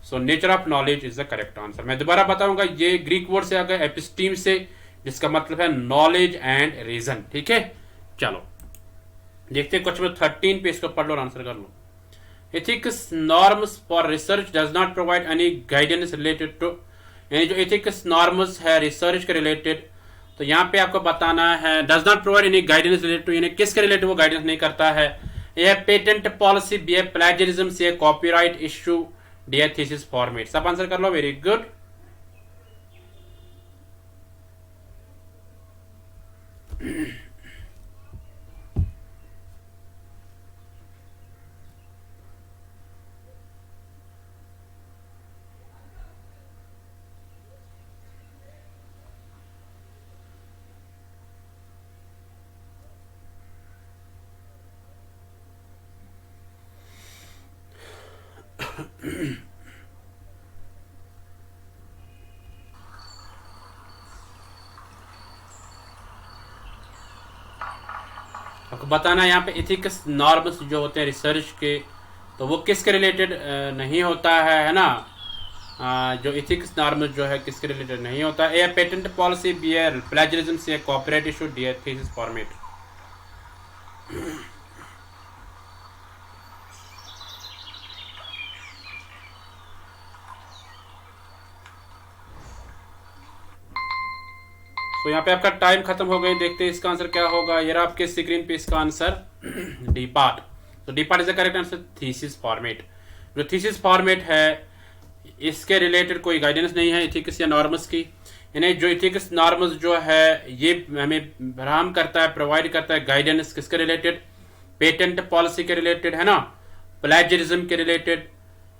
So nature of knowledge is the correct answer. मैं दोबारा बताऊंगा, ये ग्रीक वर्ड से आ गया एपिस्टीम से, जिसका मतलब है नॉलेज एंड रीजन, ठीक है। चलो देखते हैं क्वेश्चन 13 पे, इसको पढ़ लो और आंसर कर लो। Ethics norms for research does not provide any guidance related to, यानी जो एथिक्स नॉर्म्स है रिसर्च के रिलेटेड, तो यहाँ पे आपको बताना है does not provide any guidance related to, यानी किसके रिलेटेड वो गाइडेंस नहीं करता है। ये पेटेंट पॉलिसी, बी है प्लेजरिज्म, सी है कॉपीराइट इश्यू, डी है थीसिस फॉर्मेट। सब आंसर कर लो, वेरी गुड। आपको बताना है यहाँ पे एथिक्स नॉर्म्स जो होते हैं रिसर्च के, तो वो किसके रिलेटेड नहीं होता है ना। जो एथिक्स नॉर्म्स जो है किसके रिलेटेड नहीं होता है। ए पेटेंट पॉलिसी, बी है प्लेजरिज्म, सी है कॉपीराइट इशू, डी है थीसिस फॉर्मेट। तो यहाँ पे आपका टाइम खत्म हो गई। देखते हैं इसका आंसर क्या होगा। ये रहा आपके स्क्रीन पे इसका आंसर डी पार्ट। तो D part is the correct answer, thesis format. जो थीसिस फॉर्मेट है इसके रिलेटेड कोई गाइडेंस नहीं है इथिक्स या नॉर्म्स की। यानी जो इथिक्स नॉर्म्स जो है ये हमें फराहम करता है, प्रोवाइड करता है गाइडेंस किसके रिलेटेड, पेटेंट पॉलिसी के रिलेटेड है ना, प्लेजरिज्म के रिलेटेड,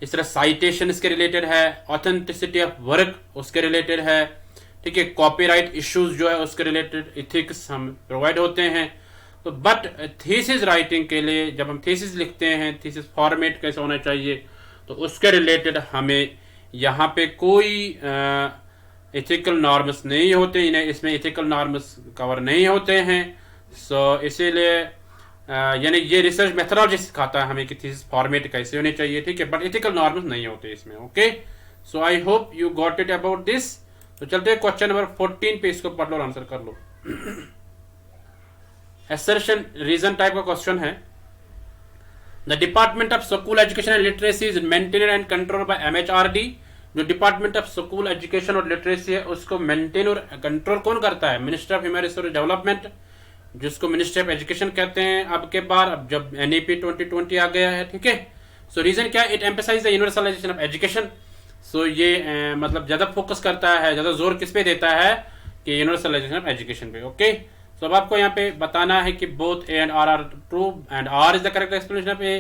इस तरह साइटेशन के रिलेटेड है, ऑथेंटिसिटी ऑफ वर्क उसके रिलेटेड है, ठीक है, कॉपीराइट इश्यूज जो है उसके रिलेटेड इथिक्स हम प्रोवाइड होते हैं। तो बट थीसिस राइटिंग के लिए जब हम थीसिस लिखते हैं, थीसिस फॉर्मेट कैसे होना चाहिए, तो उसके रिलेटेड हमें यहाँ पे कोई इथिकल नॉर्म्स नहीं होते, इन्हें इसमें इथिकल नॉर्म्स कवर नहीं होते हैं। सो इसीलिए यानी ये रिसर्च मेथोडोलॉजी सिखाता है हमें कि थीसिस फॉर्मेट कैसे होनी चाहिए, ठीक है, बट इथिकल नॉर्म्स नहीं होते इसमें। Okay, so I hope you got it about this. तो चलते हैं क्वेश्चन नंबर 14 पे, इसको पढ़ लो और आंसर कर लो। असर्शन रीजन टाइप का क्वेश्चन है। The department of school education and literacy is maintained and control by MHRD। जो डिपार्टमेंट ऑफ स्कूल एजुकेशन और लिटरेसी है उसको मेंटेन और कंट्रोल कौन करता है, minister of human resource development, जिसको मिनिस्ट्री ऑफ एजुकेशन कहते हैं। अब के बार अब जब NEP 2020 आ गया है, ठीक है। सो रीजन क्या है, it emphasise the universalisation of education. So ये मतलब ज्यादा फोकस करता है, ज्यादा जोर किस पे देता है कि यूनिवर्सलाइजेशन ऑफ एजुकेशन पे। ओके, सो अब आपको यहाँ पे बताना है कि both A and R are true and R is the correct explanation of A,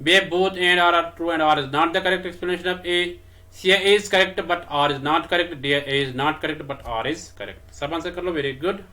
B both A and R are true and R is not the correct explanation of A, C A is correct but R is not correct, D A is not correct but R is correct. सब answer कर लो, very good.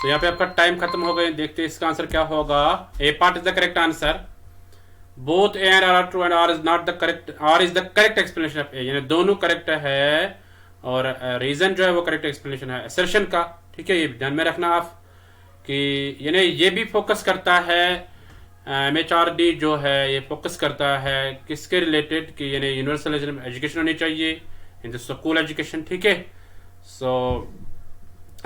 तो यहाँ पे आपका time खत्म हो गया। देखते हैं इसका आंसर क्या होगा। A part is the correct answer, both A and R are true and R is not the correct, R is the correct explanation of A, यानी दोनों करेक्ट है और रीजन जो है वो करेक्ट एक्सप्लेनेशन है असर्शन का, ठीक है। ये ध्यान में रखना आप कि यानी ये भी फोकस करता है MHRD जो है ये फोकस करता है किसके रिलेटेड कि यानी यूनिवर्सल एजुकेशन होनी चाहिए इन द स्कूल एजुकेशन, ठीक है। सो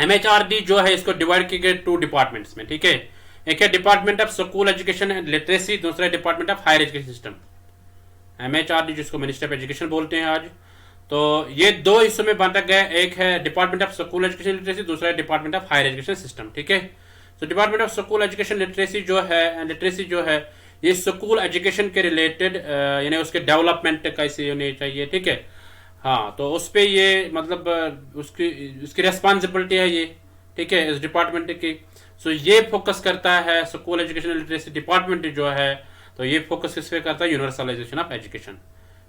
MHRD जो है इसको डिवाइड किए गए 2 डिपार्टमेंट्स में, ठीक है। एक है department of school education and literacy, दूसरा department of higher education system, MHRD जिसको मिनिस्टर ऑफ एजुकेशन बोलते हैं आज। तो ये 2 हिस्सों में बांटा गया, एक है department of school education literacy, दूसरा है department of higher education system, ठीक है। तो department of school education literacy जो है ये स्कूल एजुकेशन के रिलेटेड यानी उसके डेवलपमेंट कैसे होनी चाहिए, ठीक है। हाँ, तो उस पे ये मतलब उसकी रेस्पॉन्सिबिलिटी है ये, ठीक है, इस डिपार्टमेंट की। सो ये फोकस करता है स्कूल एजुकेशन लिटरेसी डिपार्टमेंट जो है, तो ये फोकस किस पे करता है, यूनिवर्सलाइजेशन ऑफ एजुकेशन,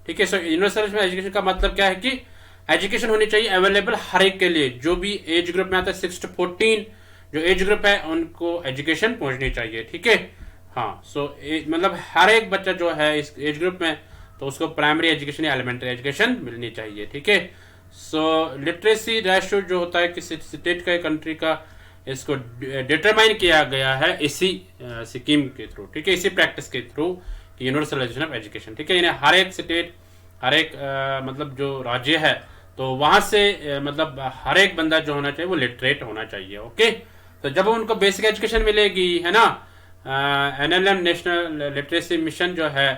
ठीक है। सो यूनिवर्सलाइजेशन एजुकेशन का मतलब क्या है कि एजुकेशन होनी चाहिए अवेलेबल हर एक के लिए, जो भी एज ग्रुप में आता है 6 to 14 जो एज ग्रुप है उनको एजुकेशन पहुंचनी चाहिए, ठीक है। हाँ, सो मतलब हर एक बच्चा जो है इस एज ग्रुप में तो उसको प्राइमरी एजुकेशन या एलिमेंट्री एजुकेशन मिलनी चाहिए, ठीक है। सो लिटरेसी रेशियो जो होता है किसी स्टेट का कंट्री का, इसको डिटरमाइन किया गया है इसी स्कीम के थ्रू, ठीक है, इसी प्रैक्टिस के थ्रू यूनिवर्सलाइजेशन ऑफ एजुकेशन, ठीक है। यानी हर एक स्टेट, हर एक मतलब जो राज्य है तो वहां से मतलब हर एक बंदा जो होना चाहिए वो लिटरेट होना चाहिए, ओके। तो जब उनको बेसिक एजुकेशन मिलेगी, है ना, NLM नेशनल लिटरेसी मिशन जो है,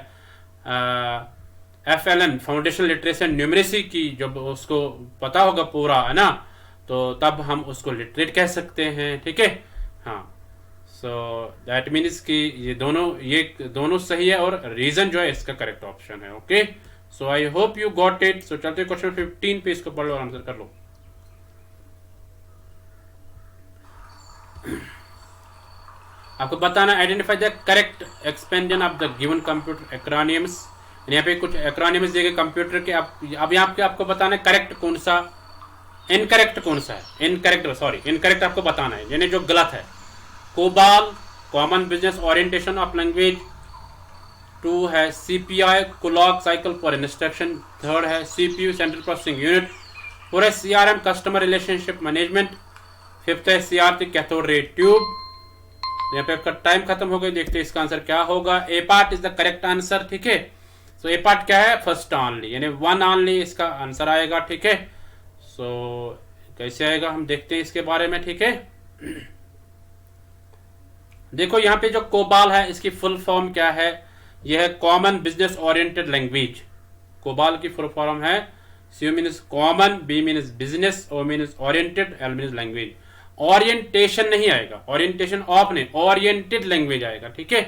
FLN foundation literacy and numeracy की जब उसको पता होगा पूरा, है ना, तो तब हम उसको लिटरेट कह सकते हैं, ठीक है। हाँ, सो दैट मीन्स कि ये दोनों सही है और रीजन जो है इसका करेक्ट ऑप्शन है, okay. So I hope you got it. So चलते क्वेश्चन 15 पे, इसको पढ़ लो और आंसर कर लो। आपको बताना identify the correct expansion of the given computer acronyms. यहाँ पे कुछ एक्रोनिम्स दिए गए कंप्यूटर के, अब यहाँ पे आपको बताना है करेक्ट कौन सा, इनकरेक्ट कौन सा है। इनकरेक्ट आपको बताना है, यानी जो गलत है। COBOL, common business orientation of language, two है CPI clock cycle for instruction, third है CPU central processing unit, four है CRM customer relationship management, fifth है सीआरटी कैथोड रे ट्यूब। यहाँ पे आपका टाइम खत्म हो गई, देखते हैं इसका आंसर क्या होगा। A part is the correct answer, ठीक है। सो ए पार्ट क्या है, फर्स्ट ऑनली, यानी वन ऑनली इसका आंसर आएगा, ठीक है। सो कैसे आएगा हम देखते हैं इसके बारे में, ठीक है। देखो यहाँ पे जो कोबाल है इसकी फुल फॉर्म क्या है, यह है common business oriented language. COBOL की फुल फॉर्म है C means common, B means business, O means oriented, L means language. Orientation नहीं आएगा, ओरिएंटेशन ऑफ नहीं, ओरिएंटेड लैंग्वेज आएगा, ठीक है।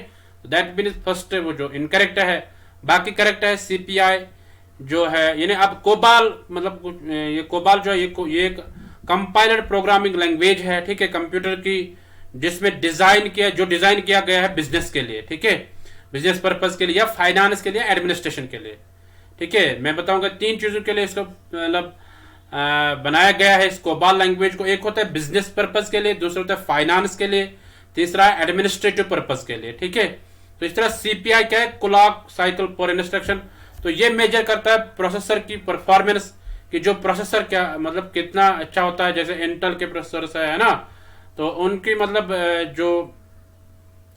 दैट मीन्स फर्स्ट वो जो इनकरेक्ट है, बाकी करेक्ट है सीपीआई जो है, यानी अब कोबाल मतलब ये कोबाल जो है ये एक कंपाइलर प्रोग्रामिंग लैंग्वेज है, ठीक है, कंप्यूटर की, जिसमें जो डिजाइन किया गया है बिजनेस के लिए, ठीक है, बिजनेस पर्पज के लिए या फाइनेंस के लिए, एडमिनिस्ट्रेशन के लिए, ठीक है। मैं बताऊंगा तीन चीजों के लिए इसको मतलब बनाया गया है इस कोबाल लैंग्वेज को। एक होता है बिजनेस पर्पज के लिए, दूसरा होता है फाइनेंस के लिए, तीसरा है एडमिनिस्ट्रेटिव पर्पज के लिए, ठीक है। तो इस तरह सीपीआई क्या है, क्लॉक साइकिल फॉर इंस्ट्रक्शन, तो ये मेजर करता है प्रोसेसर की परफॉर्मेंस, कि जो प्रोसेसर क्या मतलब कितना अच्छा होता है। जैसे इंटेल के प्रोसेसर है ना, तो उनकी मतलब जो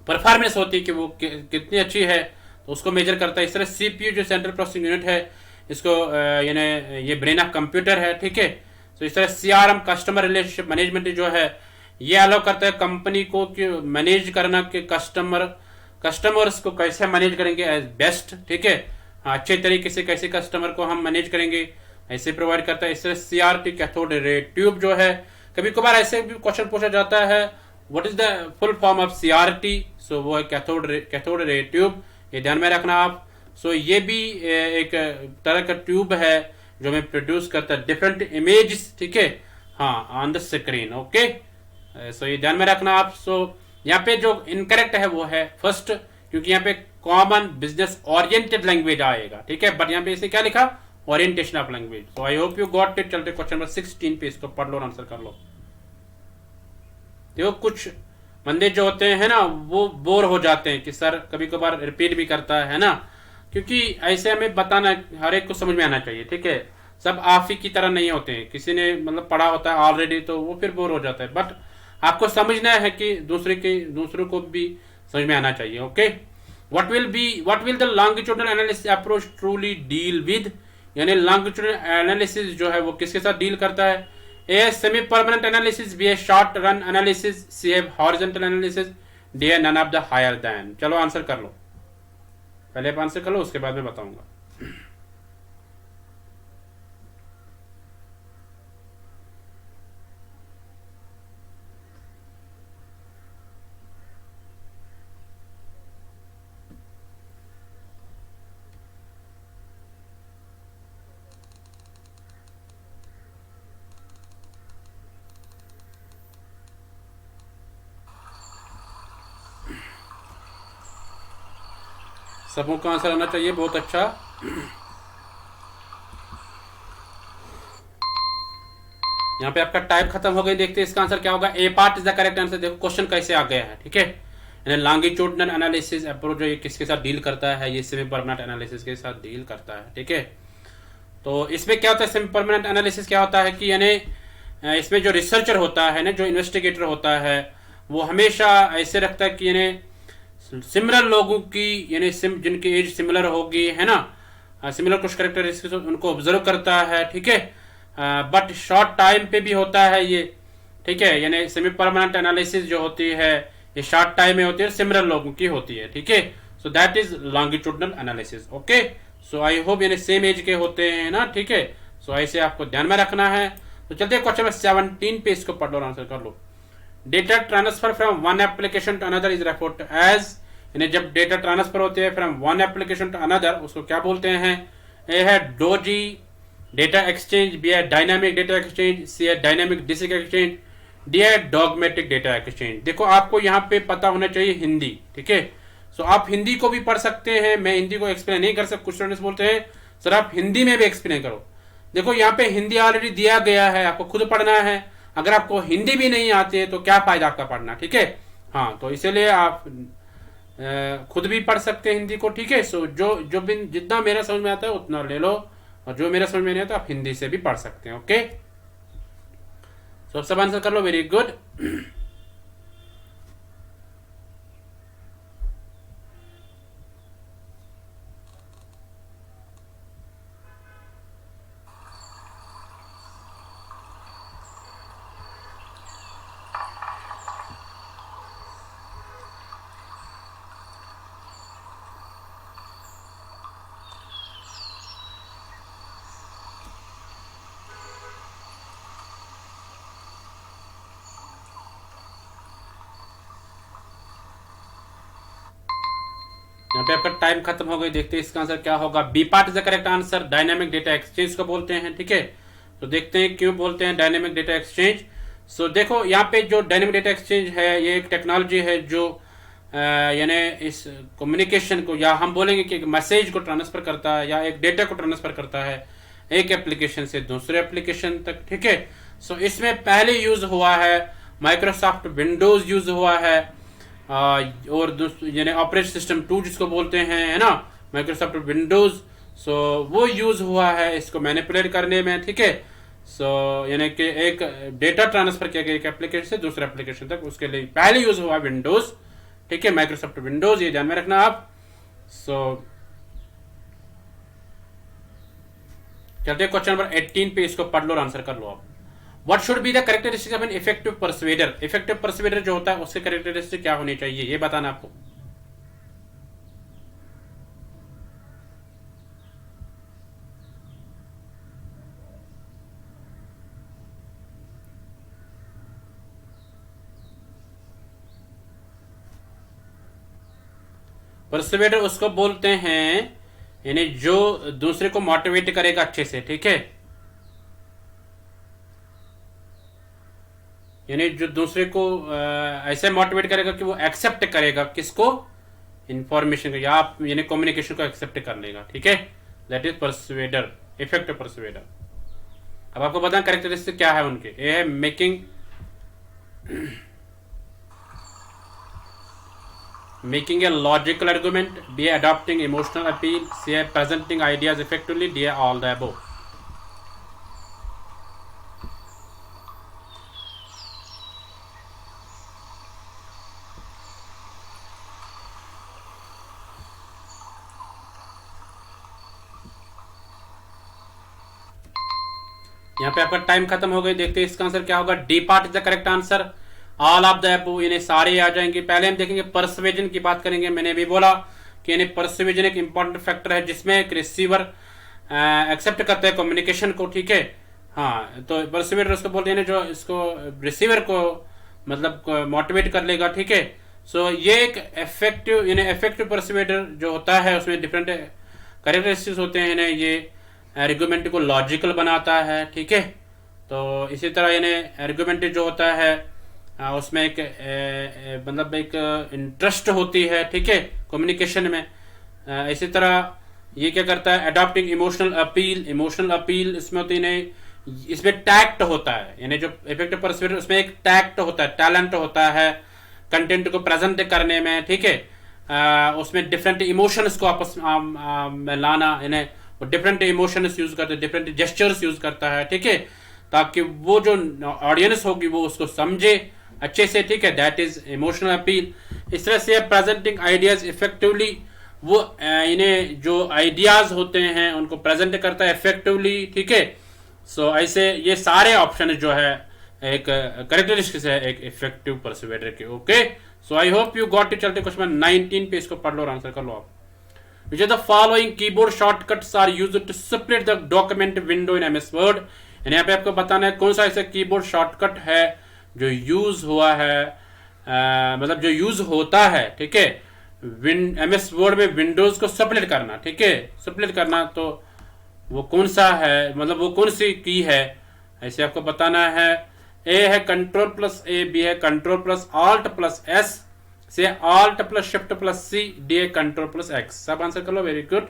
परफॉर्मेंस होती है कि वो कितनी अच्छी है, तो उसको मेजर करता है। इस तरह सीपीयू जो सेंट्रल प्रोसेसिंग यूनिट है, इसको यानी ये ब्रेन ऑफ कंप्यूटर है, ठीक है। तो इस तरह सीआरएम कस्टमर रिलेशनशिप मैनेजमेंट जो है, ये अलाउ करता है कंपनी को कि मैनेज करना कि कस्टमर्स को कैसे मैनेज करेंगे एज बेस्ट, ठीक है, अच्छे तरीके से कैसे कस्टमर को हम मैनेज करेंगे, ऐसे प्रोवाइड करता है। इस तरह सीआरटी कैथोड रे ट्यूब जो है, कभी कभार ऐसे भी क्वेश्चन पूछा जाता है what is the full form of CRT, so वो है कैथोड रे ट्यूब, ये ध्यान में रखना आप। सो ये भी एक तरह का ट्यूब है जो हमें प्रोड्यूस करता है डिफरेंट इमेजेस, ठीक है, हाँ, on the screen, okay. So ये ध्यान में रखना आप। सो यहाँ पे जो इनकरेक्ट है वो है फर्स्ट, क्योंकि यहाँ पे कॉमन बिजनेस ओरिएंटेड लैंग्वेज आएगा, ठीक है, बट यहाँ पे इसे क्या लिखा, orientation of language. So I hope you got it. चलते क्वेश्चन नंबर 16 पे, इसको पढ़ लो और आंसर कर लो। देखो कुछ बंदे जो होते हैं ना, वो बोर हो जाते हैं कि सर कभी कभार रिपीट भी करता है ना, क्योंकि ऐसे हमें बताना हर एक को समझ में आना चाहिए, ठीक है। सब आप ही की तरह नहीं होते हैं, किसी ने मतलब पढ़ा होता है ऑलरेडी, तो वो फिर बोर हो जाता है, बट आपको समझना है कि दूसरों को भी समझ में आना चाहिए, okay. What will the longitudinal analysis approach truly deal with, यानी लॉन्गिट्यूडनल एनालिसिस जो है वो किसके साथ डील करता है। A semi permanent analysis, B a short run analysis, C a horizontal analysis, D a none of the higher than. चलो answer कर लो, पहले आप आंसर कर लो, उसके बाद मैं बताऊंगा। सबों का आंसर आना चाहिए, बहुत अच्छा। यहाँ पे आपका टाइप खत्म हो गई, देखते हैं इसका आंसर क्या होगा। A part is the correct answer. देखो क्वेश्चन कैसे आ गया है, ठीक है। यानी लॉन्गिट्यूडनल एनालिसिस अप्रोच जो ये किसके साथ डील करता है, ये सेमी परमानेंट एनालिसिस के साथ डील करता है, ठीक है। तो इसमें क्या होता है, सेमी परमानेंट एनालिसिस क्या होता है कि यानी इसमें जो रिसर्चर होता है ना, जो इन्वेस्टिगेटर होता है, वो हमेशा ऐसे रखता है कि यानी सिमिलर लोगों की, यानी जिनकी एज सिमिलर होगी, है ना, सिमिलर कुछ करेक्टरिस्टिक्स उनको ऑब्जर्व करता है, ठीक है। बट शॉर्ट टाइम पे भी होता है ये, ठीक है। यानी सेमी परमानेंट एनालिसिस जो होती है ये शॉर्ट टाइम में होती है, सिमिलर लोगों की होती है, ठीक है। So that is longitudinal analysis, okay. So I hope यानी सेम एज के होते हैं ना, ठीक है। सो ऐसे आपको ध्यान में रखना है। तो चलते क्वेश्चन नंबर 17 पे, इसको पढ़ लो और आंसर कर लो। Data transfer from one application to another is referred as, यानी जब डेटा ट्रांसफर होते हैं from one application to another, उसको क्या बोलते हैं। ए है डोजी डेटा एक्सचेंज, बी है डायनामिक डेटा एक्सचेंज, सी है डायनामिक डिस्क एक्सचेंज, डी है डॉगमेटिक डेटा एक्सचेंज। देखो आपको यहाँ पे पता होना चाहिए हिंदी, ठीक है। सो आप हिंदी को भी पढ़ सकते हैं, मैं हिंदी को एक्सप्लेन नहीं कर सकता। कुछ स्टूडेंट्स बोलते हैं सर आप हिंदी में भी एक्सप्लेन करो। देखो यहाँ पे हिंदी ऑलरेडी दिया गया है, आपको खुद पढ़ना है। अगर आपको हिंदी भी नहीं आती है तो क्या फायदा आपका पढ़ना, ठीक है। हाँ, तो इसीलिए आप खुद भी पढ़ सकते हैं हिंदी को, ठीक है। सो जो जो भी जितना मेरा समझ में आता है उतना ले लो, और जो मेरा समझ में नहीं आता आप हिंदी से भी पढ़ सकते हैं। ओके, सो सब आंसर कर लो, वेरी गुड। यहाँ पे आपका टाइम खत्म हो गई। देखते हैं इसका आंसर क्या होगा। B part is the correct answer. Dynamic data exchange को बोलते हैं, ठीक है। तो देखते हैं क्यों बोलते हैं डायनामिक डेटा एक्सचेंज। सो देखो यहाँ पे जो डायनामिक डेटा एक्सचेंज है ये एक टेक्नोलॉजी है जो यानी इस कम्युनिकेशन को, या हम बोलेंगे कि एक मैसेज को ट्रांसफर करता है या एक डेटा को ट्रांसफर करता है एक एप्लीकेशन से दूसरे एप्लीकेशन तक, ठीक है। सो इसमें पहले यूज हुआ है माइक्रोसॉफ्ट विंडोज यूज हुआ है, और यानी ऑपरेटिंग सिस्टम 2 जिसको बोलते हैं, है ना, माइक्रोसॉफ्ट विंडोज। सो वो यूज हुआ है इसको मैनिपुलेट करने में, ठीक है। सो यानी कि एक डेटा ट्रांसफर किया गया एक एप्लीकेशन से दूसरे एप्लीकेशन तक, उसके लिए पहले यूज हुआ विंडोज, ठीक है, माइक्रोसॉफ्ट विंडोज, ये ध्यान में रखना आप। सो चलते क्वेश्चन नंबर 18 पे, इसको पढ़ लो और आंसर कर लो आप। What should be the characteristic of an effective persuader? Effective persuader जो होता है उसके characteristic क्या होनी चाहिए, ये बताना आपको। परसुएडर उसको बोलते हैं यानी जो दूसरे को मोटिवेट करेगा अच्छे से, ठीक है। यानी जो दूसरे को ऐसे मोटिवेट करेगा कि वो एक्सेप्ट करेगा किसको, इंफॉर्मेशन को, या आप यानी कम्युनिकेशन को एक्सेप्ट कर लेगा, ठीक है। That is persuader, effective persuader. अब आपको बताएं कैरेक्टरिस्टिक क्या है उनके। ए है making a logical argument, B है अडॉप्टिंग इमोशनल अपील, सी है प्रेजेंटिंग आइडियाज इफेक्टिवली, डी है ऑल द अबव। यहाँ पे आपका टाइम खत्म हो गई। देखते हैं इसका आंसर क्या होगा। D part is the correct answer. All of the above यानी सारे आ जाएंगे। पहले हम देखेंगे परसुएजन की बात करेंगे। मैंने भी बोला कि यानी परसुएजन एक इंपॉर्टेंट फैक्टर है जिसमें एक रिसीवर एक्सेप्ट करता है कम्युनिकेशन को, ठीक है। हाँ, तो परसुएडर उसको बोलते हैं जो इसको रिसीवर को मतलब मोटिवेट कर लेगा, ठीक है। सो ये एक इफेक्टिव यानी इफेक्टिव परसुएडर जो होता है उसमें डिफरेंट कैरेक्टरिस्टिक्स होते हैं ना। ये आर्गुमेंट को लॉजिकल बनाता है, ठीक है। तो इसी तरह यानी आर्गुमेंट जो होता है उसमें एक मतलब एक इंटरेस्ट होती है, ठीक है, कम्युनिकेशन में। इसी तरह ये क्या करता है, adopting emotional appeal. Emotional appeal इसमें होती है, इसमें टैक्ट होता है, यानी जो इफेक्टिव परसुएडर उसमें एक टैक्ट होता है, टैलेंट होता है कंटेंट को प्रेजेंट करने में, ठीक है। उसमें डिफरेंट इमोशंस को आपस में लाना, यानी वो डिफरेंट इमोशंस यूज करते हैं, डिफरेंट जेस्चर्स यूज करता है, ठीक है, ताकि वो जो ऑडियंस होगी वो उसको समझे अच्छे से, ठीक है। That is emotional appeal. इस तरह से प्रेजेंटिंग आइडियाज इफेक्टिवली, वो इन्हें जो आइडियाज होते हैं उनको प्रेजेंट करता है इफेक्टिवली, ठीक है। सो ऐसे ये सारे ऑप्शन जो है एक कैरेक्टरिस्टिक्स है एक इफेक्टिव परसुएडर के। Okay, so I hope you got it. चलते क्वेश्चन 19 पे, इसको पढ़ लो और आंसर कर लो आप। Which of the following keyboard shortcuts are used to split the document window in MS Word? यानी यहाँ पे आपको बताना है कौन सा ऐसा कीबोर्ड शॉर्टकट है जो यूज हुआ है, मतलब जो यूज होता है, ठीक है, MS वर्ड में विंडोज को स्प्लिट करना, ठीक है, स्प्लिट करना। तो वो कौन सा है, मतलब वो कौन सी की है, ऐसे आपको बताना है। ए है कंट्रोल प्लस ए, बी है control plus alt plus S, से ऑल्ट प्लस शिफ्ट प्लस सी, डी है कंट्रोल प्लस एक्स। सब आंसर कर लो, वेरी गुड।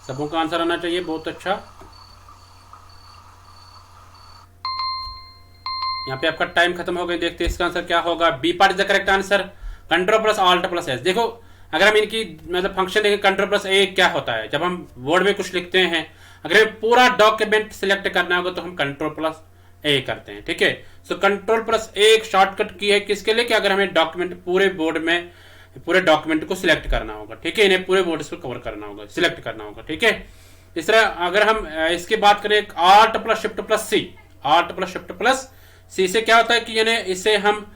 सबों का आंसर आना चाहिए। बहुत अच्छा। यहाँ पे आपका टाइम खत्म हो गया। देखते हैं इसका आंसर क्या होगा। B part is the correct answer. Control plus alt plus S. देखो अगर हम इनकी मतलब फंक्शन देखें, कंट्रोल प्लस ए क्या होता है, जब हम वर्ड में कुछ लिखते हैं, अगर हमें पूरा डॉक्यूमेंट सिलेक्ट करना होगा तो हम कंट्रोल प्लस ए करते हैं, ठीक है। सो कंट्रोल प्लस ए एक शॉर्टकट की है किसके लिए, कि अगर हमें डॉक्यूमेंट पूरे बोर्ड में पूरे डॉक्यूमेंट को सिलेक्ट करना होगा, ठीक है, इन्हें पूरे बोर्ड को कवर करना होगा, सिलेक्ट करना होगा, ठीक है। इस तरह अगर हम इसकी बात करें, आल्ट प्लस शिफ्ट प्लस सी, आल्ट प्लस शिफ्ट प्लस सी से क्या होता है कि यानी इससे हम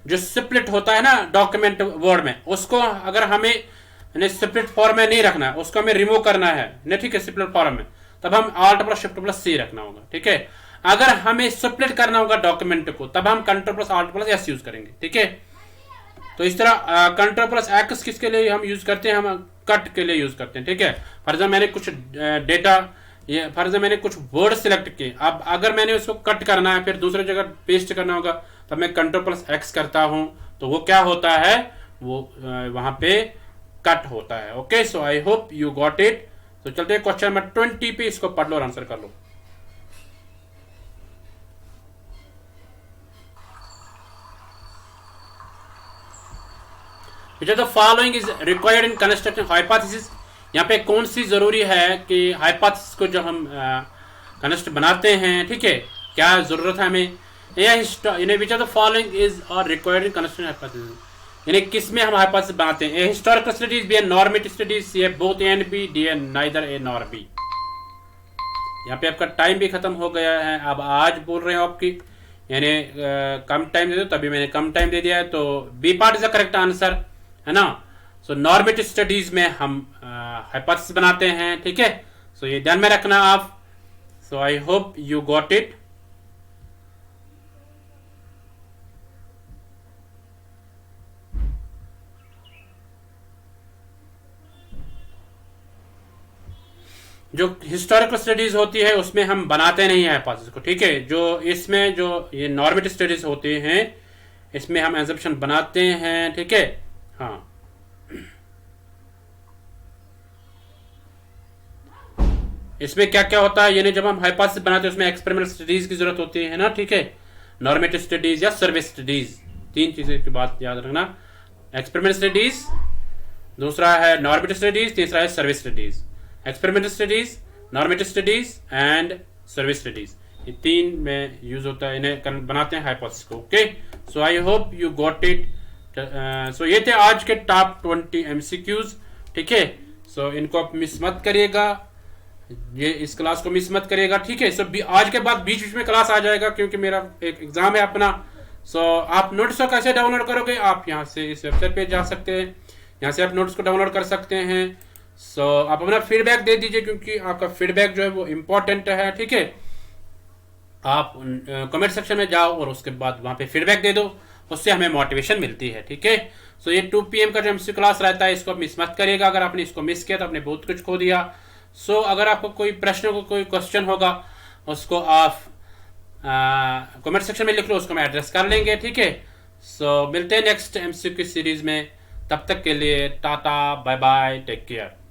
जो स्प्लिट होता है ना डॉक्यूमेंट वर्ड में, उसको अगर हमें स्प्लिट फॉर्म में नहीं रखना है, उसको हमें रिमूव करना है नहीं, ठीक है, स्प्लिट फॉर्म में, तब हम आल्ट प्लस शिफ्ट प्लस सी रखना होगा, ठीक है। अगर हमें स्प्लिट करना होगा डॉक्यूमेंट को, तब हम control plus alt plus S use करेंगे, ठीक है। तो इस तरह कंट्रोल प्लस एक्स किसके लिए हम यूज करते हैं, हम कट के लिए यूज करते हैं, ठीक है। फॉर एग्जाम्पल मैंने कुछ डेटा, ये फॉर एग्जाम्पल मैंने कुछ वर्ड सिलेक्ट किए, अब अगर मैंने उसको कट करना है, फिर दूसरी जगह पेस्ट करना होगा, तब मैं कंट्रोल प्लस एक्स करता हूं, तो वो क्या होता है, वो वहां पे कट होता है। Okay, so I hope you got it. तो चलते हैं क्वेश्चन नंबर 20 पे, इसको पढ़ लो और आंसर कर लो। Which of the following is required in constructing hypothesis? यहाँ पे कौन सी जरूरी है कि हाइपोथेसिस को जो हम कनेक्ट बनाते हैं, ठीक है, क्या जरूरत है हमें, यानी which of the following is or required in connecting hypothesis, यानी किस में हम हाइपोथेसिस बनाते हैं। A historical studies, B a normative studies, C a both A and B, D a neither A nor B. यहाँ पे आपका टाइम भी खत्म हो गया है। अब आज बोल रहे हो आपकी यानी कम टाइम दे दो, तभी मैंने कम टाइम दे दिया है। तो B part is the correct answer, है ना। सो नॉर्मेटिव स्टडीज में हम हाइपोथेसिस बनाते हैं, ठीक है। सो ये ध्यान में रखना आप। So I hope you got it. जो हिस्टोरिकल स्टडीज होती है उसमें हम बनाते नहीं है हाइपोथेसिस को, ठीक है। जो इसमें जो ये नॉर्मेटिव स्टडीज होते हैं, इसमें हम एजम्पशन बनाते हैं, ठीक है। हाँ, इसमें क्या क्या होता है, यानी जब हम हाइपोथेसिस बनाते हैं उसमें एक्सपेरिमेंटल स्टडीज की जरूरत होती है ना, ठीक है। नॉर्मेटिव स्टडीज या सर्विस स्टडीज, तीन चीजें की बात याद रखना। एक्सपेरिमेंटल स्टडीज, दूसरा है नॉर्मेटिव स्टडीज, तीसरा है service studies. Experimental studies, normative studies and service studies, ये तीन में यूज होता है, इन्हें बनाते हैं हाइपोथेसिस को। Okay, so I hope you got it. So ये थे आज के टॉप 20 एमसीक्यूज, ठीक है। सो इनको आप मिस मत करिएगा, ये इस क्लास को मिस मत करिएगा, ठीक है। सो आज के बाद बीच बीच में क्लास आ जाएगा, क्योंकि मेरा एक एग्जाम है अपना। सो आप नोट्स को कैसे डाउनलोड करोगे, आप यहाँ से इस वेबसाइट पे जा सकते हैं, यहाँ से आप नोट्स को डाउनलोड कर सकते हैं। सो आप अपना फीडबैक दे दीजिए, क्योंकि आपका फीडबैक जो है वो इम्पोर्टेंट है, ठीक है। आप कमेंट सेक्शन में जाओ और उसके बाद वहाँ पे फीडबैक दे दो, उससे हमें मोटिवेशन मिलती है, ठीक है। सो ये 2 PM का जो एमसी क्लास रहता है, इसको आप मिस मत करिएगा। अगर आपने इसको मिस किया तो आपने बहुत कुछ खो दिया। सो अगर आपको कोई प्रश्न को कोई क्वेश्चन होगा, उसको आप कमेंट सेक्शन में लिख लो, उसको मैं एड्रेस कर लेंगे, ठीक है। सो मिलते हैं नेक्स्ट एमसीक्यू सीरीज में, तब तक के लिए tata, bye bye, take care.